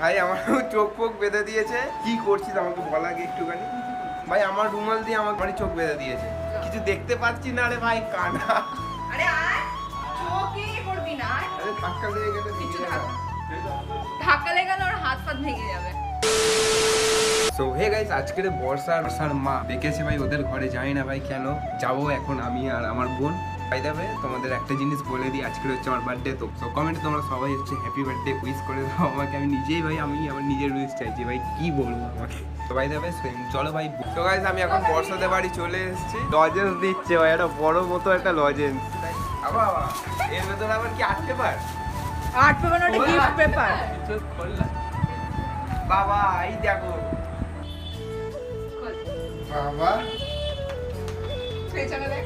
ভাই আমার চোখ ফোক বেঁধে দিয়েছে। কি করছিস আমাকে বল আগে একটুখানি। ভাই আমার রুমাল দিয়ে আমার বাড়ি চোখ বেঁধে দিয়েছে, কিছু দেখতে পাচ্ছি না রে ভাই, কানা। আরে আর চোখে করবি না, আরে ধাক্কা লেগে গেলে কিছু ধাক্কা লেগে গেলে ওর হাত পা ভেঙে যাবে। সো হে গাইস, আজকের বর্ষার মা ডেকেছে ভাই ওদের ঘরে, যাই না ভাই কেন যাবো এখন আমি আর আমার বোন। ভাই দেবে তোমাদের একটা জিনিস বলে দিই, আজকের হচ্ছে আমার বার্থডে। তো কমেন্টে তোমরা সবাই হচ্ছে হ্যাপি বার্থডে উইশ করে দাও আমাকে। আমি নিজেই ভাই আমি আমার নিজের উইশ চাইছি ভাই, কি বলবো আমাকে। তো ভাই দেবে চলো ভাই। তো গাইস আমি এখন বর্ষাদের বাড়ি চলে এসেছি। লজেন্স দিচ্ছে ভাই, একটা বড় মতো একটা লজেন্স। বাবা এর ভেতরে আবার কি আর্ট পেপার? আর্ট পেপার না, গিফট পেপার। বাবা এই দেখো বাবা, পেছনে দেখ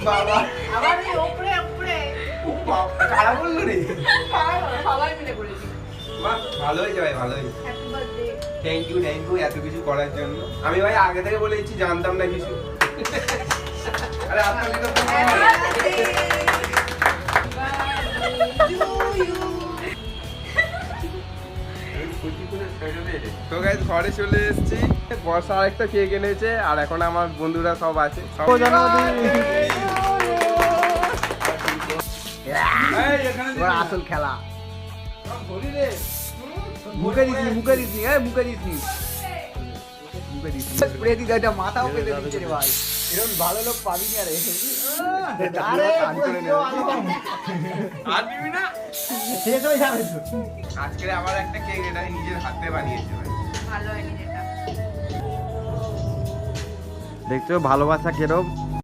বাবা আবার এই উপরে উপরে কারা বললো রে? সবাই মিলে করেছি। বাহ ভালো হয়েছে ভাই, ভালো হয়েছে। Happy birthday. থ্যাংক ইউ এত কিছু করার জন্য। আমি ভাই আগে থেকে বলে দিচ্ছি, জানতাম না কিছু। আরে আপনার তো তো গাইস ঘরে চলে এসেছি। বর্ষা আরেকটা কেক এনেছে আর এখন আমার বন্ধুরা সব আছে। আসল খেলা মুখে দিসনি মুখে দিসনি মুখে দিসনি মুখে দিসনি স্প্রে দিতে এটা মাথাও পেতে দিচ্ছে রে ভাই। এরকম ভালো লোক পাবি না রে। আরে আর দিবি না? শেষ হয়ে যাবে তো। আজকে আমার একটা কেক এটা নিজের হাতে বানিয়েছে ভাই। ভালো হয়নি যেটা। দেখছো ভালোবাসা কেরম।